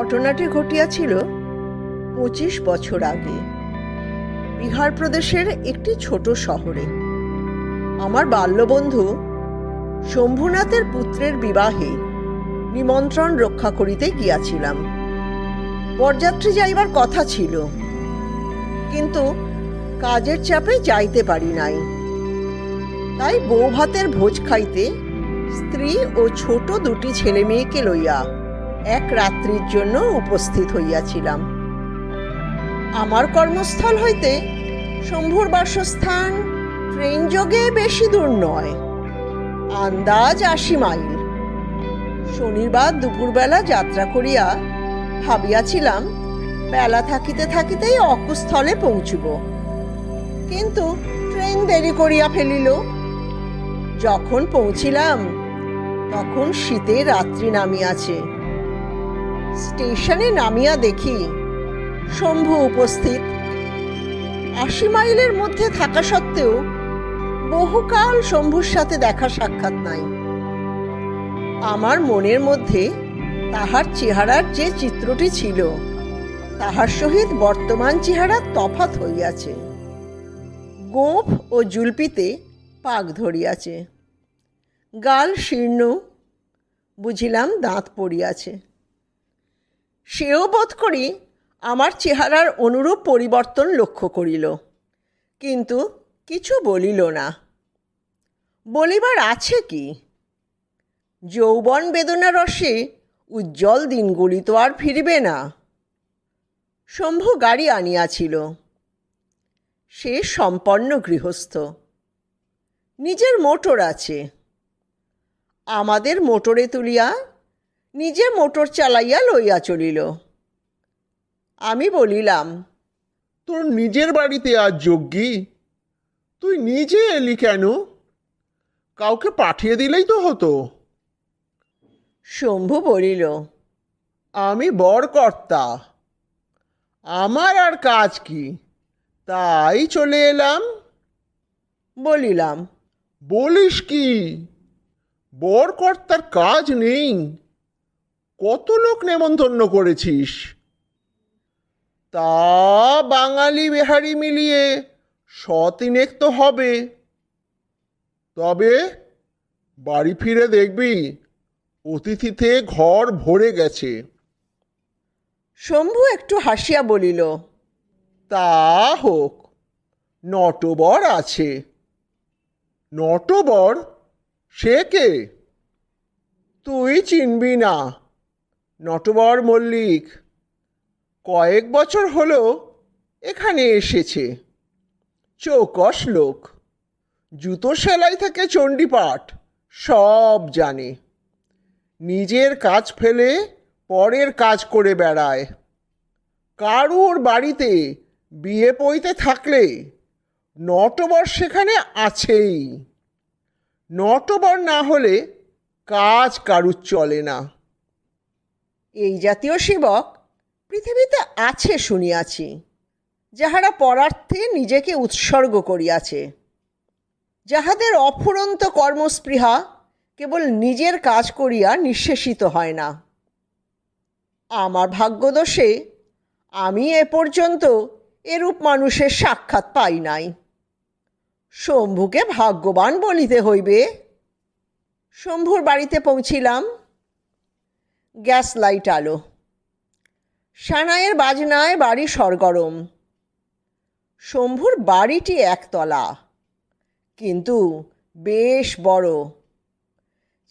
ঘটনাটি ঘটিয়াছিল ২৫ বছর আগে বিহার প্রদেশের একটি ছোট শহরে। আমার বাল্যবন্ধু শম্ভুনাথের পুত্রের বিবাহে নিমন্ত্রণ রক্ষা করিতে গিয়াছিলাম। বরযাত্রী যাইবার কথা ছিল, কিন্তু কাজের চাপে যাইতে পারি নাই। তাই বৌভাতের ভোজ খাইতে স্ত্রী ও ছোট দুটি ছেলে মেয়েকে লইয়া এক রাত্রির জন্য উপস্থিত হইয়াছিলাম। আমার কর্মস্থল হইতে শম্ভুর বাসস্থান ট্রেন যোগে বেশি দূর নয়, আন্দাজ ৮০ মাইল। শনিবার দুপুরবেলা যাত্রা করিয়া ভাবিয়াছিলাম বেলা থাকিতে থাকিতেই অকুস্থলে পৌঁছিব, কিন্তু ট্রেন দেরি করিয়া ফেলিল। যখন পৌঁছিলাম তখন শীতের রাত্রি নামিয়াছে। স্টেশনে নামিয়া দেখি শম্ভু উপস্থিত। ৮০ মাইলের মধ্যে থাকা সত্ত্বেও বহুকাল শম্ভুর সাথে দেখা সাক্ষাৎ নাই। আমার মনের মধ্যে তাহার চেহারার যে চিত্রটি ছিল তাহার সহিত বর্তমান চেহারা তফাৎ হইয়াছে। গোঁফ ও জুলপিতে পাক ধরিয়াছে, গাল শীর্ণ, বুঝিলাম দাঁত পড়িয়াছে। সেও বোধ করি আমার চেহারার অনুরূপ পরিবর্তন লক্ষ্য করিল, কিন্তু কিছু বলিল না। বলিবার আছে কি? যৌবন বেদনা রসে উজ্জ্বল দিনগুলি তো আর ফিরিবে না। শম্ভু গাড়ি আনিয়াছিল। সে সম্পন্ন গৃহস্থ, নিজের মোটর আছে। আমাদের মোটরে তুলিয়া নিজে মোটর চালাইয়া লইয়া চলিল। আমি বলিলাম, তোর নিজের বাড়িতে আজ যজ্ঞী, তুই নিজে এলি কেন? কাউকে পাঠিয়ে দিলেই তো হতো। শম্ভু বলিল, আমি বরকর্তা, আমার আর কাজ কি, তাই চলে এলাম। বলিলাম, বলিস কি, বরকর্তার কাজ নেই? কত লোক নেমন্তন্ন করেছিস? তা বাঙালি বিহারি মিলিয়ে ১০০-৩ তো হবে। তবে বাড়ি ফিরে দেখবি অতিথিতে ঘর ভরে গেছে। শম্ভু একটু হাসিয়া বলিল, তা হোক, নটবর আছে। নটবর? সে কে? তুই চিনবি না। নটবর মল্লিক কয়েক বছর হলো এখানে এসেছে। চৌকস লোক, জুতো সেলাই থেকে চণ্ডীপাঠ সব জানে। নিজের কাজ ফেলে পরের কাজ করে বেড়ায়। কারুর বাড়িতে বিয়ে পইতে থাকলে নটবর সেখানে আছেই। নটবর না হলে কাজ কারুর চলে না। এই জাতীয় সেবক পৃথিবীতে আছে শুনিয়াছি, যাহারা পরার্থে নিজেকে উৎসর্গ করিয়াছে, যাহাদের অফুরন্ত কর্মস্পৃহা কেবল নিজের কাজ করিয়া নিঃশেষিত হয় না। আমার ভাগ্যদোষে আমি এ পর্যন্ত এরূপ মানুষের সাক্ষাৎ পাই নাই। শম্ভুকে ভাগ্যবান বলিতে হইবে। শম্ভুর বাড়িতে পৌঁছিলাম। গ্যাস লাইট আলো, সানাইয়ের বাজনায় বাড়ি সরগরম। শম্ভুর বাড়িটি একতলা, কিন্তু বেশ বড়।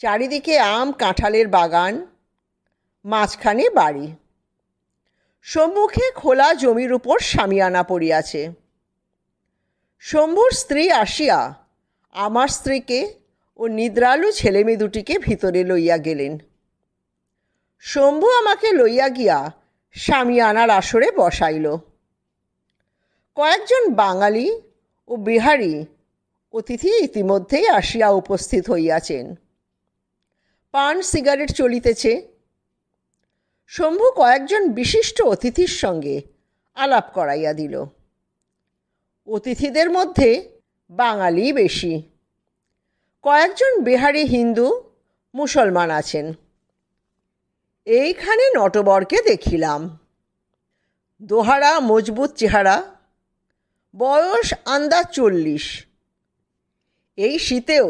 চারিদিকে আম কাঁঠালের বাগান, মাঝখানে বাড়ি। সম্মুখে খোলা জমির উপর শামিয়ানা পড়িয়াছে। শম্ভুর স্ত্রী আসিয়া আমার স্ত্রীকে ও নিদ্রালু ছেলেমেয়ে দুটিকে ভিতরে লইয়া গেলেন। শম্ভু আমাকে লইয়া গিয়া শামিয়ানার আসরে বসাইল। কয়েকজন বাঙালি ও বিহারি অতিথি ইতিমধ্যেই আসিয়া উপস্থিত হইয়াছেন। পান সিগারেট চলিতেছে। শম্ভু কয়েকজন বিশিষ্ট অতিথির সঙ্গে আলাপ করাইয়া দিল। অতিথিদের মধ্যে বাঙালি বেশি, কয়েকজন বিহারি হিন্দু মুসলমান আছেন। এইখানে নটবরকে দেখিলাম। দোহারা মজবুত চেহারা, বয়স আন্দাজ 40। এই শীতেও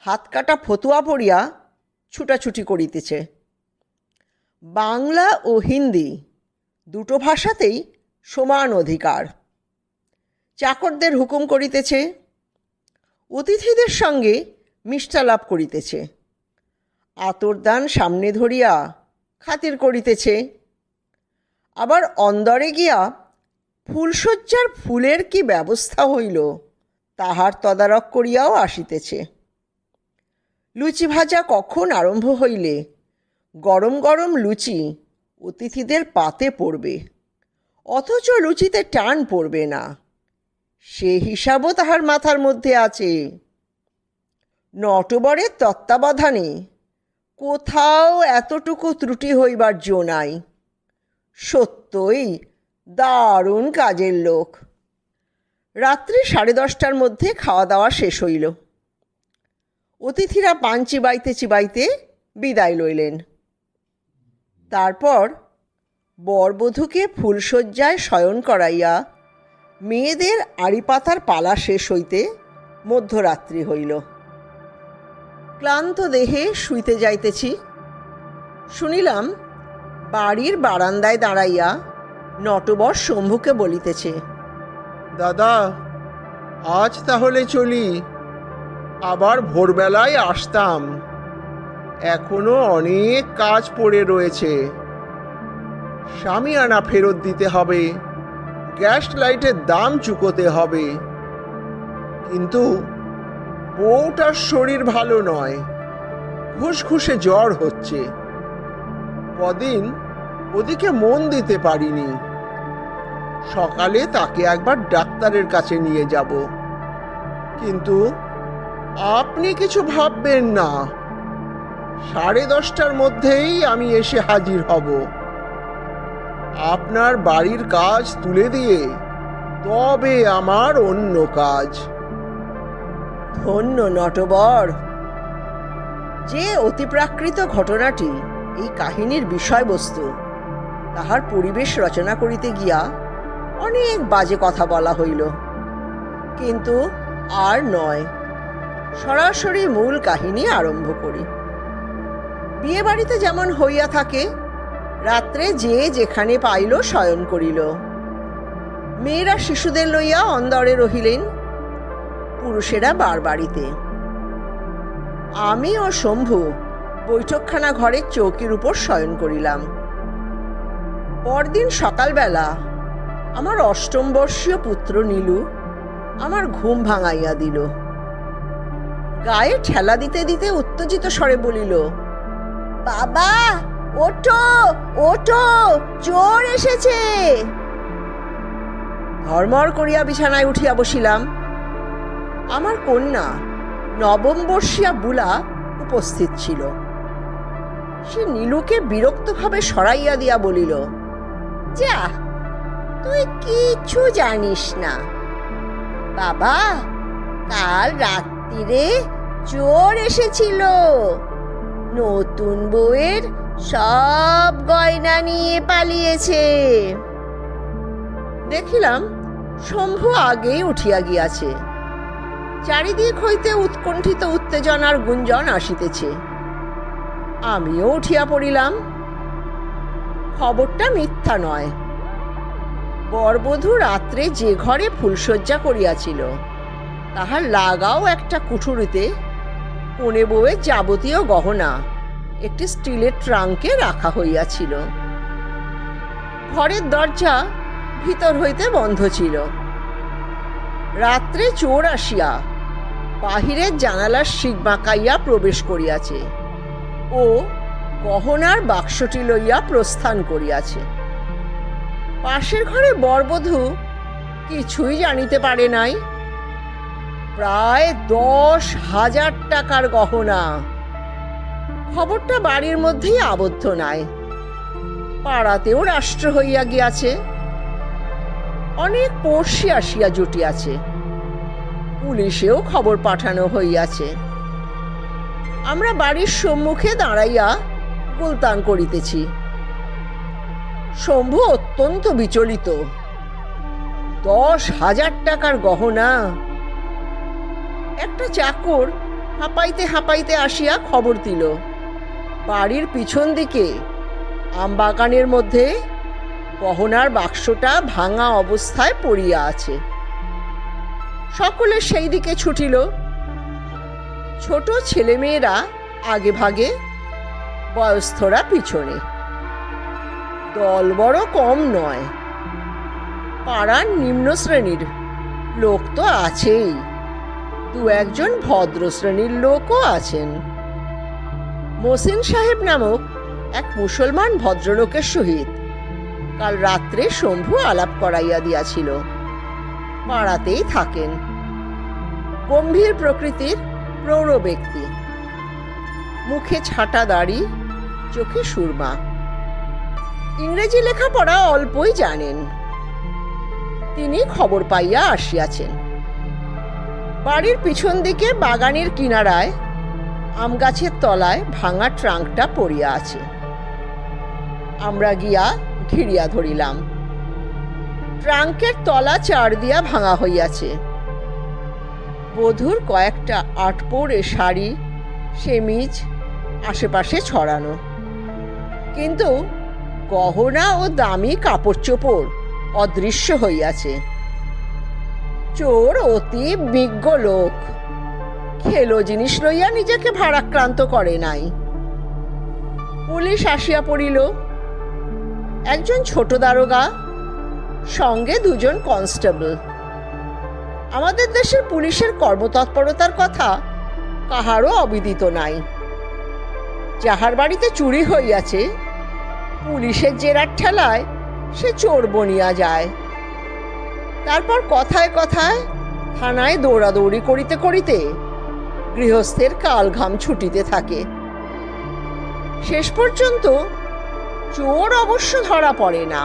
হাত কাটা ফতুয়া পরিয়া ছুটাছুটি করিতেছে। বাংলা ও হিন্দি দুটো ভাষাতেই সমান অধিকার। চাকরদের হুকুম করিতেছে, অতিথিদের সঙ্গে মিষ্টালাপ করিতেছে, আতরদান সামনে ধরিয়া খাতির করিতেছে। আবার অন্দরে গিয়া ফুলশয্যার ফুলের কি ব্যবস্থা হইল তাহার তদারক করিয়াও আসিতেছে। লুচি ভাজা কখন আরম্ভ হইলে গরম গরম লুচি অতিথিদের পাতে পড়বে, অথচ লুচিতে টান পড়বে না, সে হিসাবও তাহার মাথার মধ্যে আছে। নটবরের তত্ত্বাবধানে কোথাও এতটুকু ত্রুটি হইবার জো নাই। সত্যই দারুণ কাজের লোক। রাত্রি 10:30টার মধ্যে খাওয়া দাওয়া শেষ হইল। অতিথিরা পান চিবাইতে চিবাইতে বিদায় লইলেন। তারপর বরবধূকে ফুলশয্যায় শয়ন করাইয়া মেয়েদের আড়ি পাতার পালা শেষ হইতে মধ্যরাত্রি হইল। ক্লান্ত দেহে শুইতে যাইতেছি, শুনিলাম বাড়ির বারান্দায় দাঁড়াইয়া নটবর শম্ভুকে বলিতেছে, দাদা, আজ তাহলে চলি, আবার ভোরবেলায় আসতাম, এখনো অনেক কাজ পড়ে রয়েছে। শামিয়ানা ফেরত দিতে হবে, গ্যাস লাইটের দাম চুকোতে হবে, কিন্তু বউটার শরীর ভালো নয়, ঘুষঘুষে জ্বর হচ্ছে, কদিন ওদিকে মন দিতে পারিনি। সকালে তাকে একবার ডাক্তারের কাছে নিয়ে যাব, কিন্তু আপনি কিছু ভাববেন না, 10:30টার মধ্যেই আমি এসে হাজির হব। আপনার বাড়ির কাজ তুলে দিয়ে তবে আমার অন্য কাজ। ধন্য নটবর। যে অতিপ্রাকৃত ঘটনাটি এই কাহিনীর বিষয়বস্তু, তাহার পরিবেশ রচনা করিতে গিয়া অনেক বাজে কথা বলা হইল, কিন্তু আর নয়, সরাসরি মূল কাহিনী আরম্ভ করি। বিয়ে বাড়িতে যেমন হইয়া থাকে, রাত্রে যে যেখানে পাইল শয়ন করিল। মেয়েরা শিশুদের লইয়া অন্দরে রহিলেন, পুরুষেরা বাড়িতে। আমি ও শম্ভু বৈঠকখানা ঘরের চৌকির উপর শয়ন করিলাম। পরদিন সকালবেলা আমার 8ম বর্ষীয় পুত্র নীলু আমার ঘুম ভাঙাইয়া দিল। গায়ে ঠেলা দিতে দিতে উত্তেজিত স্বরে বলিল, বাবা ওঠো ওঠো, চোর এসেছে। ধর্মর করিয়া বিছানায় উঠিয়া বসিলাম। আমার কন্যা 9ম বর্ষীয়া বুলা উপস্থিত ছিল। সে নীলুকে বিরক্তভাবে সরাইয়া দিয়া বলিল, যা, তুই কিছু জানিস না। বাবা, কাল রাত্রিরে চোর এসেছিল, নতুন বউয়ের সব গয়না নিয়ে পালিয়েছে। দেখিলাম শম্ভু আগেই উঠিয়া গিয়াছে। চারিদিক হইতে উৎকণ্ঠিত উত্তেজনার গুঞ্জন আসিতেছে। আমিও উঠিয়া পড়িলাম। খবরটা মিথ্যা নয়। বরবধূ রাত্রে যে ঘরে ফুলশয্যা করিয়াছিল, তাহার লাগাও একটা কুঠুরিতে কনে বউয়ের যাবতীয় গহনা একটি স্টিলের ট্রাঙ্কে রাখা হইয়াছিল। ঘরের দরজা ভিতর হইতে বন্ধ ছিল। রাত্রে চোর আসিয়া বাহিরের জানালার শিক বাঁকাইয়া প্রবেশ করিয়াছে ও গহনার বাক্সটি লইয়া প্রস্থান করিয়াছে। পাশের ঘরে বরবধূ কিছুই জানিতে পারে নাই। প্রায় 10,000 টাকার গহনা। খবরটা বাড়ির মধ্যেই আবদ্ধ নাই, পাড়াতেও রাষ্ট্র হইয়া গিয়াছে। অনেক পড়শি আসিয়া জুটিয়াছে, পুলিশেও খবর পাঠানো হইয়াছে। আমরা বাড়ির সম্মুখে দাঁড়াইয়া গুলতান করিতেছি। শম্ভু অত্যন্ত বিচলিত। 10,000 টাকার গহনা! একটা চাকর হাঁপাইতে হাঁপাইতে আসিয়া খবর দিল, বাড়ির পিছন দিকে আমবাগানের মধ্যে গহনার বাক্সটা ভাঙা অবস্থায় পড়িয়া আছে। সকলে সেই দিকে ছুটিল। ছোট ছেলেমেয়েরা আগে ভাগে, বয়স্থরা পিছনে। দল বড় কম নয়। পাড়ার নিম্ন শ্রেণীর লোক তো আছেই, 2-1 ভদ্র শ্রেণীর লোকও আছেন। মহসিন সাহেব নামক এক মুসলমান ভদ্রলোকের সহিত কাল রাত্রে শম্ভু আলাপ করাইয়া দিয়াছিল। পাড়াতেই থাকেন। গম্ভীর প্রকৃতির প্রৌঢ় ব্যক্তি, মুখে ছাটা দাড়ি, চোখে সুরমা। ইংরেজি লেখাপড়া অল্পই জানেন। তিনি খবর পাইয়া আসিয়াছেন। বাড়ির পিছন দিকে বাগানের কিনারায় আম গাছের তলায় ভাঙা ট্রাঙ্কটা পড়িয়া আছে। আমরা গিয়া ঘিরিয়া ধরিলাম। ট্রাঙ্কের তলা চার দিয়া ভাঙা হইয়াছে। বধূর কয়েকটা আটপৌরে শাড়ি, সেমিজ আশেপাশে ছড়ানো, কিন্তু গহনা ও দামি কাপড় চোপড় অদৃশ্য হইয়াছে। চোর অতি বিজ্ঞ লোক, খেলো জিনিস লইয়া নিজেকে ভারাক্রান্ত করে নাই। পুলিশ আসিয়া পড়িল। একজন ছোট দারোগা, সঙ্গে 2 কনস্টেবল। আমাদের দেশের পুলিশের কর্মতৎপরতার কথা কাহারও অবিদিত নাই। যাহার বাড়িতে চুরি হইয়াছে, পুলিশের জেরার ঠেলায় সে চোর বনিয়া যায়। তারপর কথায় কথায় থানায় দৌড়াদৌড়ি করিতে করিতে গৃহস্থের কাল ঘাম ছুটিতে থাকে। শেষ পর্যন্ত চোর অবশ্য ধরা পড়ে না,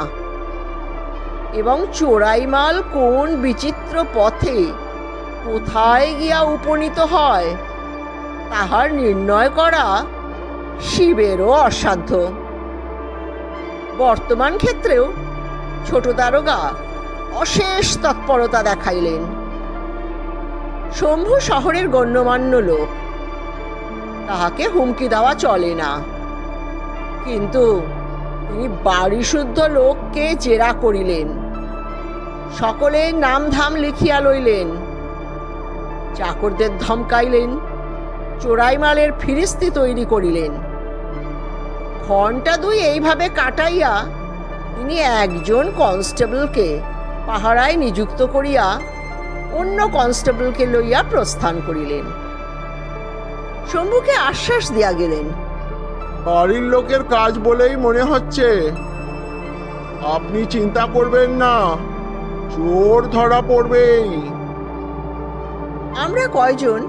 এবং চোরাই মাল কোন বিচিত্র পথে কোথায় গিয়া উপনীত হয় তাহার নির্ণয় করা শিবেরও অসাধ্য। বর্তমান ক্ষেত্রেও ছোট দারোগা অশেষ তৎপরতা দেখাইলেন। শম্ভু শহরের গণ্যমান্য লোক, তাহাকে হুমকি দেওয়া চলে না, কিন্তু তিনি বাড়িশুদ্ধ লোককে জেরা করিলেন। সকলের নাম ধাম লিখিয়া লইলেন। চাকরদের ধমকাইলেন, চোরাই মালের ফিরিস্তি তৈরি করিলেন। ঘণ্টা 2 এইভাবে কাটাইয়া তিনি একজন কনস্টেবলকে পাহারায় নিযুক্ত করিয়া অন্য কনস্টেবলকে লইয়া প্রস্থান করিলেন। শম্ভুকে আশ্বাস দিয়া গেলেন, বাড়ির লোকের কাজ বলেই মনে হচ্ছে। আপনি চিন্তা করবেন না, চোর ধরা পড়বেই। আমরা কয়জন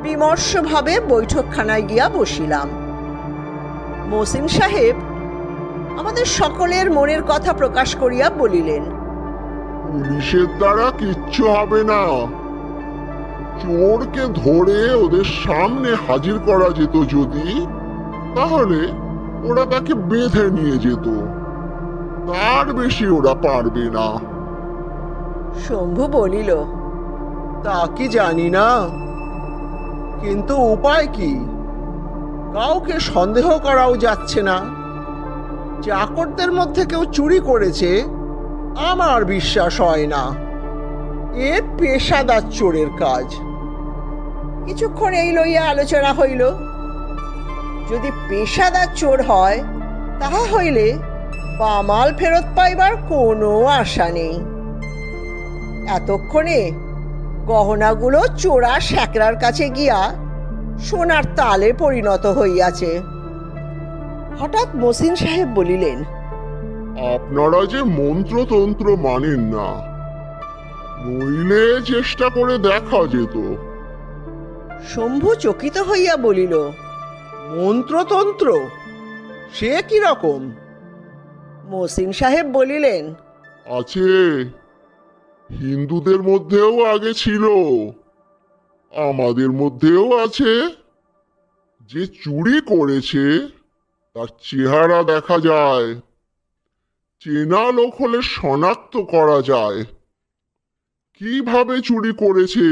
বিমর্ষভাবে বৈঠকখানায় গিয়া বসিলাম। মহসিন সাহেব আমাদের সকলের মনের কথা প্রকাশ করিয়া বলিলেন, পুলিশের দ্বারা কিচ্ছু হবে না। চোরকে ধরে ওদের সামনে হাজির করা যেত যদি, তাহলে ওরা তাকে বেঁধে নিয়ে যেত। তার বেশি ওরা পারবে না। শম্ভু বলিল, তা কি জানি না, কিন্তু উপায় কি? কাউকে সন্দেহ করাও যাচ্ছে না। চাকরদের মধ্যে কেউ চুরি করেছে আমার বিশ্বাস হয় না। এ পেশাদার চোরের কাজ। কিছুক্ষণ এই লইয়া আলোচনা হইল। যদি পেশাদার চোর হয়, তাহা হইলে বামাল ফেরত পাইবার কোনো আশা নেই। এতক্ষণে গহনাগুলো চোরা শ্যাকরার কাছে গিয়া সোনার তালে পরিণত হইয়াছে। হঠাৎ মহসিন সাহেব বলিলেন, আপনারা যে মন্ত্রতন্ত্র মানেন না, নইলে চেষ্টা করে দেখা যেত। শম্ভু চকিত হইয়া বলিল, মন্ত্রতন্ত্র? সে কি রকম? মহসিন সাহেব বলিলেন, আছে, হিন্দুদের মধ্যেও আগে ছিল, আমাদের মধ্যেও আছে। যে চুরি করেছে তার চেহারা দেখা যায়, চেনা লোক হলে শনাক্ত করা যায়। কিভাবে চুরি করেছে,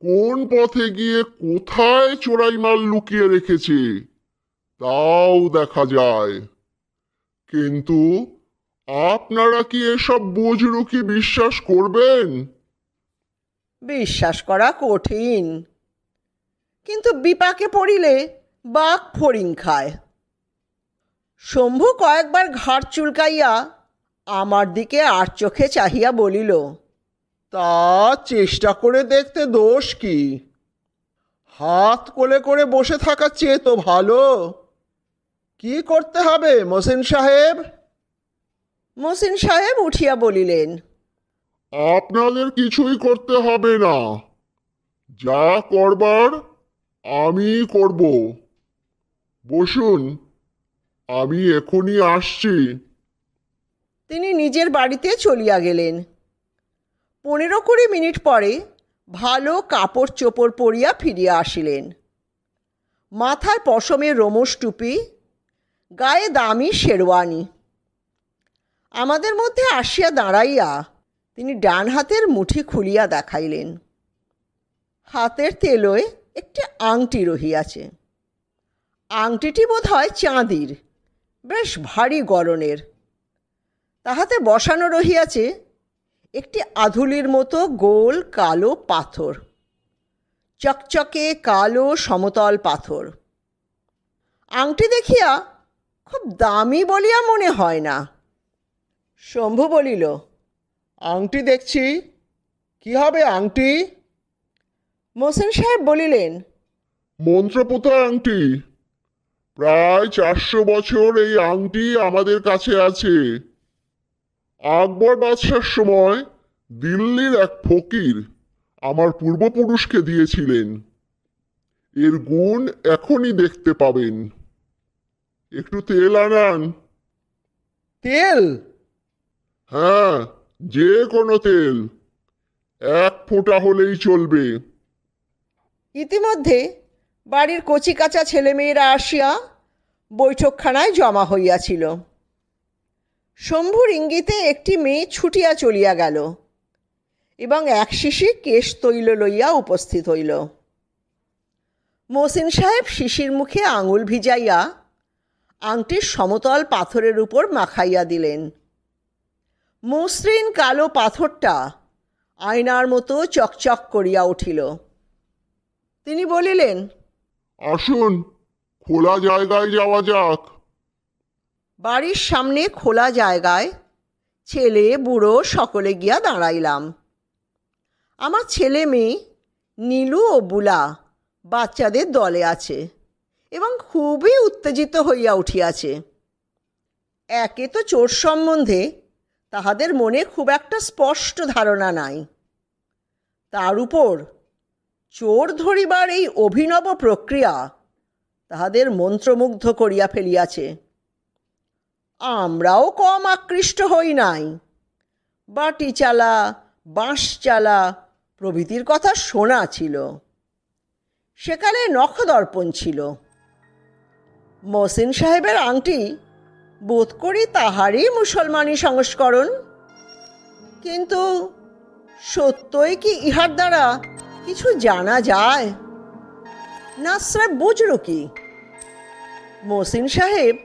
কোন পথে গিয়ে কোথায় চোরাই মাল লুকিয়ে রেখেছে তাও দেখা যায়। কিন্তু আপনারা কি এসব বুজরুকি বিশ্বাস করবেন? বিশ্বাস করা কঠিন, কিন্তু বিপাকে পড়িলে বাঘ ফড়িং খায়। শম্ভু কয়েকবার ঘাড় চুলকাইয়া আমার দিকে আর চোখে চাহিয়া বলিল, তা চেষ্টা করে দেখতে দোষ কি? হাত কোলে করে বসে থাকার চেয়ে তো ভালো। কি করতে হবে মোসেন সাহেব? মহসিন সাহেব উঠিয়া বলিলেন, আপনাদের কিছুই করতে হবে না, যা করবার আমি করব। বসুন, আমি এখনই আসছি। তিনি নিজের বাড়িতে চলিয়া গেলেন। 15-20 মিনিট পরে ভালো কাপড় চোপড় পরিয়া ফিরিয়া আসিলেন। মাথায় পশমের রোমস টুপি, গায়ে দামি শেরওয়ানি। আমাদের মধ্যে আসিয়া দাঁড়াইয়া তিনি ডান হাতের মুঠি খুলিয়া দেখাইলেন। হাতের তেলোয় একটি আংটি রহিয়াছে। আংটিটি বোধ হয় চাঁদির, বেশ ভারী গড়নের। তাহাতে বসানো রহিয়াছে একটি আধুলির মতো গোল কালো পাথর, চকচকে কালো সমতল পাথর। আংটি দেখিয়া খুব দামি বলিয়া মনে হয় না। শম্ভু বলিল, আংটি দেখছি, কি হবে আংটি? মহসিন সাহেব বলিলেন, মন্ত্রপোতা আংটি। প্রায় 400 বছর এই আংটি আমাদের কাছে আছে। আকবর বাদশার সময় দিল্লির এক ফকির আমার পূর্বপুরুষকে দিয়েছিলেন। এর গুণ এখনই দেখতে পাবেন। একটু তেল আনান। তেল? হ্যাঁ, যে কোনো তেল, 1 ফোঁটা হলেই চলবে। ইতিমধ্যে বাড়ির কচিকাঁচা ছেলেমেয়েরা আসিয়া বৈঠকখানায় জমা হইয়াছিল। শম্ভুর ইঙ্গিতে একটি মেয়ে ছুটিয়া চলিয়া গেল এবং 1 শিশি কেশ তৈল লইয়া উপস্থিত হইল। মহসিন সাহেব শিশির মুখে আঙুল ভিজাইয়া আংটির সমতল পাথরের উপর মাখাইয়া দিলেন। মসৃণ কালো পাথরটা আয়নার মতো চকচক করিয়া উঠিল। তিনি বলিলেন, আসুন, খোলা জায়গায় যাওয়া যাক। বাড়ির সামনে খোলা জায়গায় ছেলে বুড়ো সকলে গিয়া দাঁড়াইলাম। আমার ছেলে মেয়ে নীলু ও বুলা বাচ্চাদের দলে আছে এবং খুবই উত্তেজিত হইয়া উঠিয়াছে। একে তো চোর সম্বন্ধে তাহাদের মনে খুব একটা স্পষ্ট ধারণা নাই, তার উপর চোর ধরিবার এই অভিনব প্রক্রিয়া তাহাদের মন্ত্রমুগ্ধ করিয়া ফেলিয়াছে। আমরাও কম আকৃষ্ট হই নাই। বাটি চালা, বাঁশ চালা প্রভৃতির কথা শোনা ছিল। সেকালে নখদর্পণ ছিল। মহসিন সাহেবের আংটি বোধ করি তাহারই মুসলমানি সংস্করণ। কিন্তু সত্যই কি ইহার দ্বারা কিছু জানা যায়? না স্রেফ বুজরুকি? মহসিন সাহেব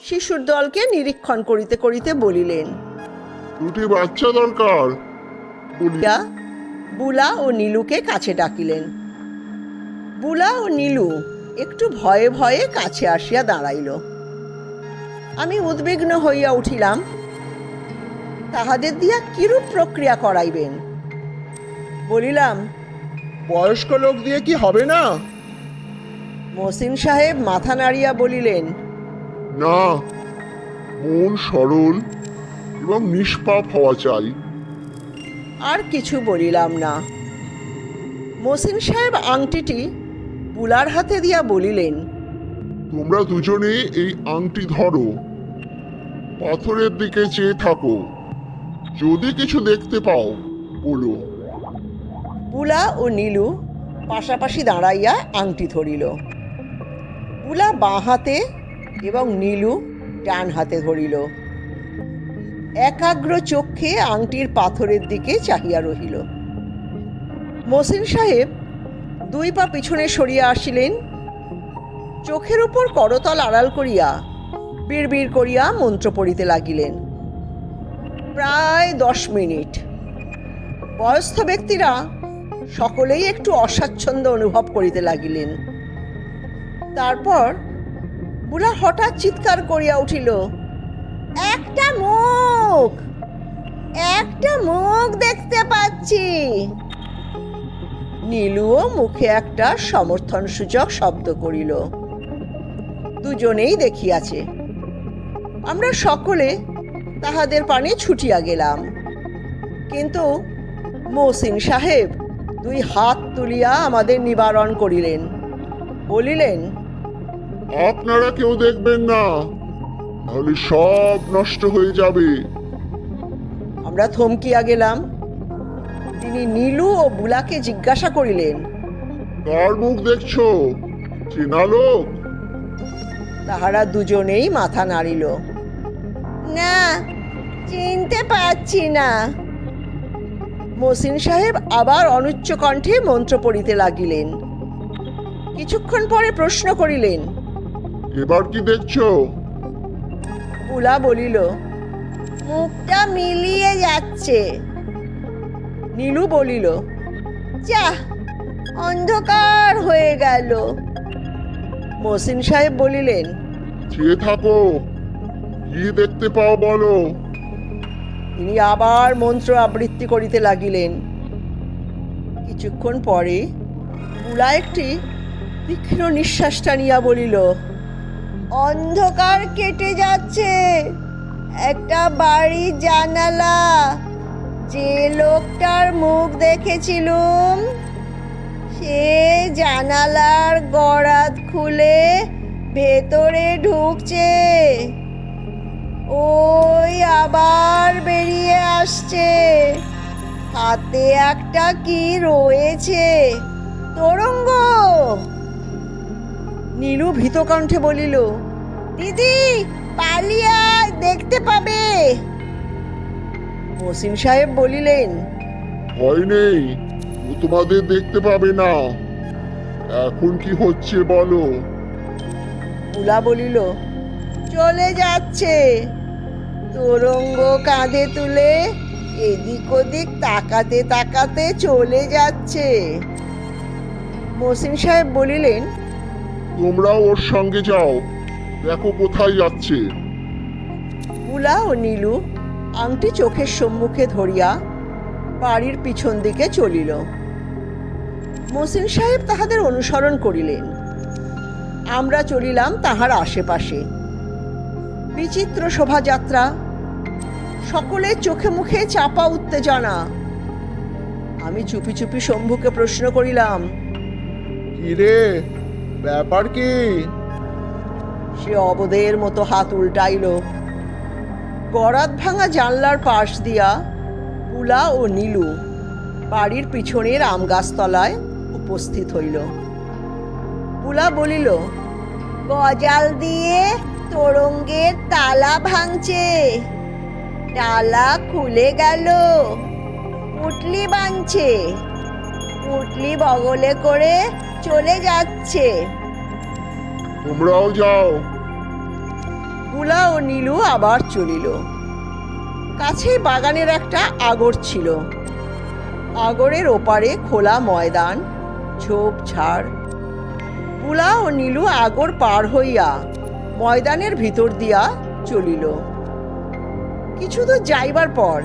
শিশুর দলকে নিরীক্ষণ করিতে করিতে বলিলেন, 2টি বাচ্চা দরকার। বলিয়া বুলা ও নীলুকে কাছে ডাকিলেন। বুলা ও নীলু একটু ভয়ে ভয়ে কাছে আসিয়া দাঁড়াইল। আমি উদ্বিগ্ন হইয়া উঠিলাম, তাহাদের দিয়া কিরূপ প্রক্রিয়া করাইবেন। বলিলাম, বয়স্ক লোক দিয়ে কি হবে না? মহসিন সাহেব মাথা নাড়িয়া বলিলেন, না, মন সরল এবং নিষ্পাপ হওয়া চাই। আর কিছু বলিলাম না। মহসিন সাহেব আংটিটি বুলার হাতে দিয়া বলিলেন, তোমরা দুজনে এই আংটি ধরো, পাথরের দিকে চেয়ে থাকো। যদি কিছু দেখতে পাও বলো। বুলা ও নীলু পাশাপাশি দাঁড়াইয়া আংটি ধরিল। বুলা বাঁ হাতে এবং নীলু ডান হাতে ধরিল। একাগ্র চক্ষে আংটির পাথরের দিকে চাহিয়া রহিল। মহসিন সাহেব 2 পা পিছনে সরিয়া আসিলেন। চোখের উপর করতল আড়াল করিয়া বিড়বিড় করিয়া মন্ত্র পড়িতে লাগিলেন। প্রায় 10 মিনিট। বয়স্ক ব্যক্তিরা সকলেই একটু অস্বাচ্ছন্দ্য অনুভব করিতে লাগিলেন। তারপর বুড়া হঠাৎ চিৎকার করিয়া উঠিল, একটা মুখ দেখতে পাচ্ছি। নীলুও মুখে একটা সমর্থন সূচক শব্দ করিল। দুজনেই দেখিয়াছে। আমরা সকলে তাহাদের পানে ছুটিয়া গেলাম, কিন্তু মহসিন সাহেব 2 হাত তুলিয়া আমাদের নিবারণ করিলেন। বলিলেন, আপনারা কেউ দেখবেন না, তাহলে সব নষ্ট হয়ে যাবে। আমরা থমকিয়া গেলাম। তিনি নীলু ও বুলাকে জিজ্ঞাসা করিলেন, কার মুখ দেখছো? চেনা লোক? তাহারা দুজনেই মাথা নাড়িল। না, চিনতে পারছি না। মহসিন সাহেব আবার অনুচ্চ কণ্ঠে মন্ত্র পড়িতে লাগিলেন। কিছুক্ষণ পরে প্রশ্ন করিলেন, এবার কি দেখছো? বুলা বলিল, মুখটা মিলিয়ে যাচ্ছে। নীলু বলিল, যাহ, অন্ধকার হয়ে গেল। মহসিন সাহেব বলিলেন, চেয়ে থাকো, কি দেখতে পাও বলো। তিনি আবার মন্ত্র আবৃত্তি করিতে লাগিলেন। কিছুক্ষণ পরে বুলা একটি তীক্ষ্ণ নিঃশ্বাস টানিয়া বলিল, অন্ধকার কেটে যাচ্ছে। একটা বাড়ির জানালা, যে লোকটার মুখ দেখেছিলুম, সে জানালার গরাদ খুলে ভেতরে ঢুকছে। ওই আবার বেরিয়ে আসছে। হাতে একটা কি রয়েছে, তোরঙ্গ। নীলু ভীত কণ্ঠে বলিল, দিদি পালিয়া দেখতে পাবে। মহসিন সাহেব বলিলেন, ভয় নেই, ও তোমাদের দেখতে পাবে না। এখন কি হচ্ছে বলো। বুলা বলিল, চলে যাচ্ছে। তোরঙ্গ কাঁধে তুলে এদিক ওদিক তাকাতে তাকাতে চলে যাচ্ছে। মহসিন সাহেব বলিলেন, তোমরাও ওর সঙ্গে যাও, দেখো কোথায় যাচ্ছে। বুলা ও নীলু আংটি চোখের সম্মুখে ধরিয়া বাড়ির পিছন দিকে চলিল। মহসিন সাহেব তাহাদের অনুসরণ করিলেন। আমরা চলিলাম তাহার আশেপাশে। বিচিত্র শোভাযাত্রা, সকলের চোখে মুখে চাপা উত্তেজনা। আমি চুপি চুপি শম্ভুকে প্রশ্ন করিলাম, কি রে, ব্যাপার কি? সে অবধের মতো হাত উল্টাইল। গরাদ ভাঙা জানলার পাশ দিয়া বুলা ও নীলু বাড়ির পিছনের আম গাছতলায় উপস্থিত হইল। বুলা বলিল, গজাল দিয়ে তোরঙ্গের তালা ভাঙছে। তালা খুলে গেল, পুটলি বাঁধছে। পুটলি বগলে করে চলে যাচ্ছে। তোমরাও যাও। বুলা ও নীলু আবার চলিল। কাছেই বাগানের একটা আগর ছিল। আগরের ওপারে খোলা ময়দান, ঝোপঝাড়। বুলা ও নীলু আগর পার হইয়া ময়দানের ভিতর দিয়া চলিল। কিছু দূর যাইবার পর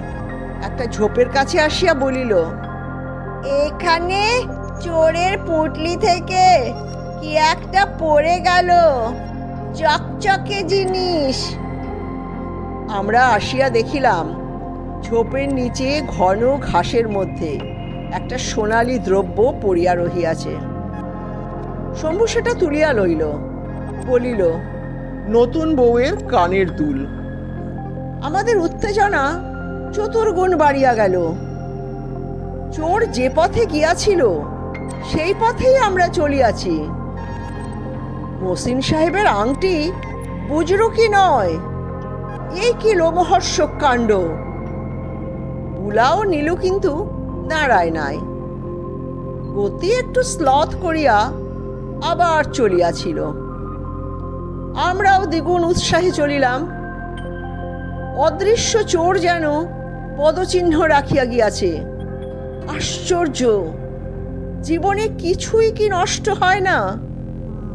একটা ঝোপের কাছে আসিয়া বলিল, এখানে চোরের পুটলি থেকে কি একটা পড়ে গেল, চকচকে জিনিস। আমরা আসিয়া দেখিলাম ঝোপের নিচে ঘন ঘাসের মধ্যে একটা সোনালি দ্রব্য পড়িয়া রহিয়াছে। শম্ভু সেটা তুলিয়া লইল, বলিল, নতুন বউয়ের কানের দুল। আমাদের উত্তেজনা চতুর্গুণ বাড়িয়া গেল। চোর যে পথে গিয়াছিল সেই পথেই আমরা চলিয়াছি। মহসিন সাহেবের আংটি বুজরুকি নয়, এই কি লোমহর্ষক কাণ্ড। বুলা ও নীলু কিন্তু দাঁড়ায় নাই, গতি একটু স্লথ করিয়া আবার চলিয়াছিল। আমরাও দ্বিগুণ উৎসাহে চলিলাম। অদৃশ্য চোর যেন পদচিহ্ন রাখিয়া গিয়াছে। আশ্চর্য, জীবনে কিছুই কি নষ্ট হয় না,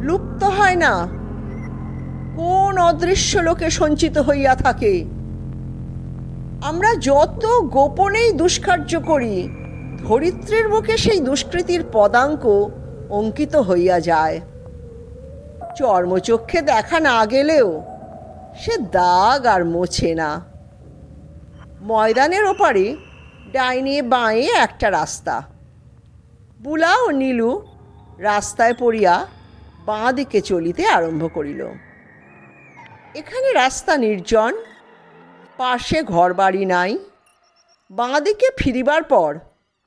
লুপ্ত হয় না? কোন অদৃশ্য লোকে সঞ্চিত হইয়া থাকে? আমরা যত গোপনেই দুষ্কার্য করি, ধরিত্রীর মুখে সেই দুষ্কৃতির পদাঙ্ক অঙ্কিত হইয়া যায়। চর্মচক্ষে দেখা না গেলেও সে দাগ আর মোছে না। ময়দানের ওপারে ডাইনে বাঁয়ে একটা রাস্তা। বুলা ও নীলু রাস্তায় পড়িয়া বাঁ দিকে চলিতে আরম্ভ করিল। এখানে রাস্তা নির্জন, পাশে ঘরবাড়ি নাই। বাঁ দিকে ফিরিবার পর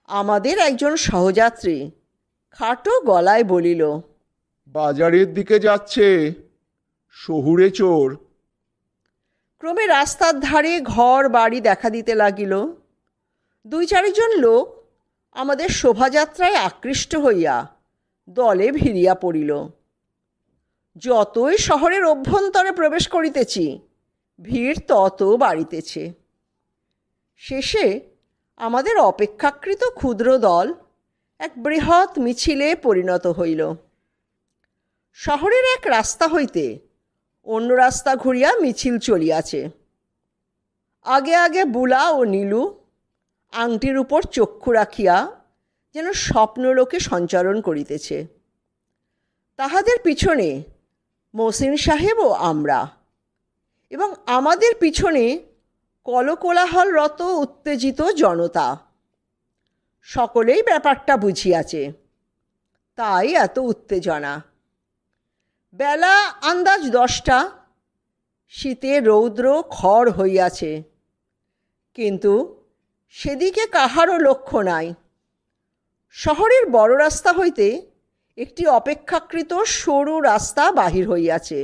আমাদের একজন সহযাত্রী খাটো গলায় বলিল, বাজারের দিকে যাচ্ছে, শহুরে চোর। ক্রমে রাস্তার ধারে ঘর বাড়ি দেখা দিতে লাগিল। 2-4 লোক আমাদের শোভাযাত্রায় আকৃষ্ট হইয়া দলে ভিড়িয়া পড়িল। যতই শহরের অভ্যন্তরে প্রবেশ করিতেছি, ভিড় তত বাড়িতেছে। শেষে আমাদের অপেক্ষাকৃত ক্ষুদ্র দল এক বৃহৎ মিছিলে পরিণত হইল। শহরের এক রাস্তা হইতে অন্য রাস্তা ঘুরিয়া মিছিল চলিয়াছে। আগে আগে বুলা ও নীলু আংটির উপর চক্ষু রাখিয়া যেন স্বপ্নলোকে সঞ্চারণ করিতেছে। তাহাদের পিছনে মহসিন সাহেব ও আমরা, এবং আমাদের পিছনে কলকোলাহলরত উত্তেজিত জনতা। সকলেই ব্যাপারটা বুঝিয়াছে, তাই এত উত্তেজনা। বেলা আন্দাজ 10টা। শীতে রৌদ্র খড় হইয়াছে, কিন্তু সেদিকে কাহারও লক্ষ্য নাই। শহরের বড় রাস্তা হইতে একটি অপেক্ষাকৃত সরু রাস্তা বাহির হইয়াছে।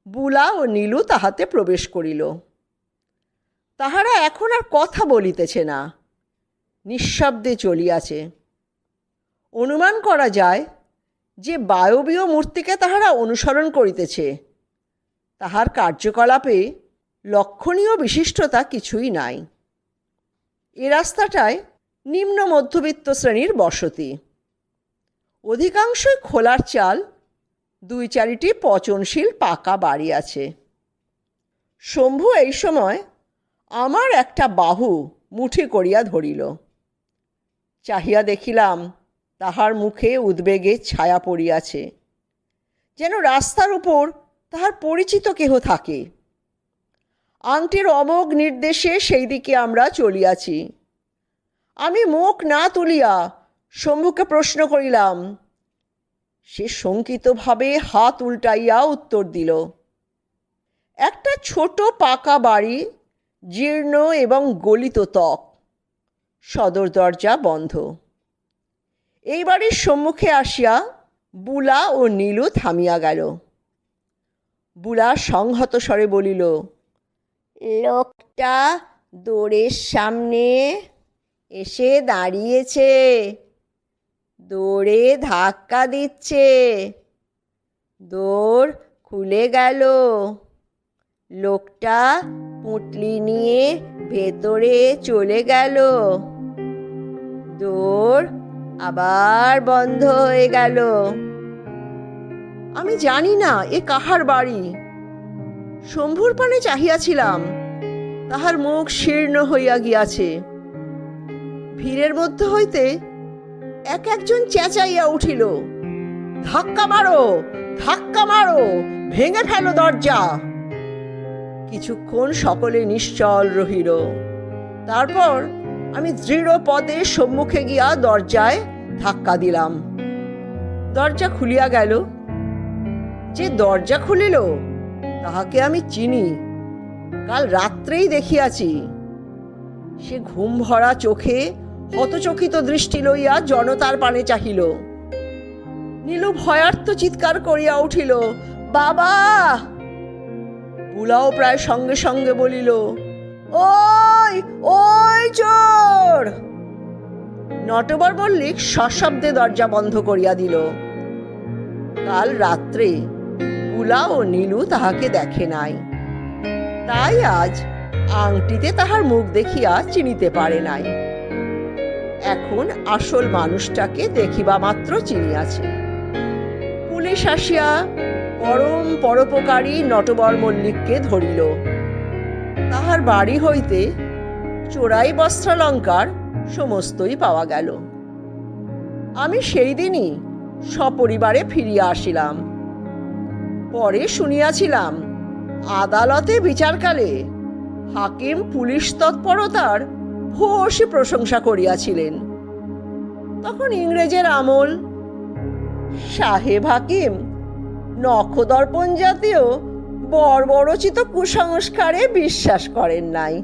বুলা ও নীলু তাহাতে প্রবেশ করিল। তাহারা এখন আর কথা বলিতেছে না, নিঃশব্দে চলিয়াছে। অনুমান করা যায় যে বায়বীয় মূর্তিকে তাহারা অনুসরণ করিতেছে। তাহার কার্যকলাপে লক্ষণীয় বিশিষ্টতা কিছুই নাই। এ রাস্তাটায় নিম্ন মধ্যবিত্ত শ্রেণীর বসতি। অধিকাংশই খোলার চাল, 2-4টি পচনশীল পাকা বাড়ি আছে। শম্ভু এই সময় আমার একটা বাহু মুঠি করিয়া ধরিল। চাহিয়া দেখিলাম তাহার মুখে উদ্বেগের ছায়া পড়িয়াছে, যেন রাস্তার উপর তাহার পরিচিত কেহ থাকে। আংটির অমোঘ নির্দেশে সেই দিকে আমরা চলিয়াছি। আমি মুখ না তুলিয়া শম্ভুকে প্রশ্ন করিলাম। সে শঙ্কিতভাবে হাত উল্টাইয়া উত্তর দিল, একটা ছোট পাকা বাড়ি, জীর্ণ এবং গলিত ত্বক, সদর দরজা বন্ধ। এই বাড়ির সম্মুখে আসিয়া বুলা ও নীলু থামিয়া গেল। বুলা সংহত স্বরে বলিল, লোকটা দোরের সামনে এসে দাঁড়িয়েছে, দৌড়ে ধাক্কা দিচ্ছে, দৌড় খুলে গেল। লোকটা পুঁটলি নিয়ে ভেতরে চলে গেল, দৌড় আবার বন্ধ হয়ে গেল। আমি জানি না এ কাহার বাড়ি। শম্ভুর পানে চাহিয়াছিলাম, তাহার মুখ শীর্ণ হইয়া গিয়াছে। ভিড়ের মধ্যে হইতে একজন চেঁচাইয়া উঠিল, ধাক্কা মারো, ধাক্কা মারো, ভেঙে ফেলো দরজা। কিছুক্ষণ সকলে নিশ্চল রহিল। তারপর আমি দৃঢ় পদে সম্মুখে গিয়া দরজায় ধাক্কা দিলাম। দরজা খুলিয়া গেল। যে দরজা খুলিল তাহাকে আমি চিনি, কাল রাত্রেই দেখিয়াছি। সে ঘুম ভরা চোখে হতচকিত দৃষ্টি লইয়া জনতার পানে চাহিল। নীলু ভয়ার্ত চিৎকার করিয়া উঠিল, বাবা, পুলাও প্রায় সঙ্গে সঙ্গে বলিল, ওই ওই চোর। নটবর মল্লিক সশব্দে দরজা বন্ধ করিয়া দিল। কাল রাত্রে পুলা ও নীলু তাহাকে দেখে নাই, তাই আজ আংটিতে তাহার মুখ দেখিয়া চিনিতে পারে নাই। এখন আসল মানুষটাকে দেখিবা মাত্র চিনিয়াছে। পুলিশ আসিয়া পরম পরোপকারী নটবর মল্লিককে ধরিল। তাহার বাড়ি হইতে চোরাই বস্ত্রালঙ্কার সমস্তই পাওয়া গেল। আমি সেই দিনই সপরিবারে ফিরিয়া আসিলাম। পরে শুনিয়াছিলাম আদালতে বিচারকালে হাকিম পুলিশ তৎপরতার ভূয়সী প্রশংসা করিয়াছিলেন। তখন ইংরেজের আমল। সাহেব হাকিম নখদর্পণ জাতীয় বর্বরচিত কুসংস্কারে বিশ্বাস করেন নাই।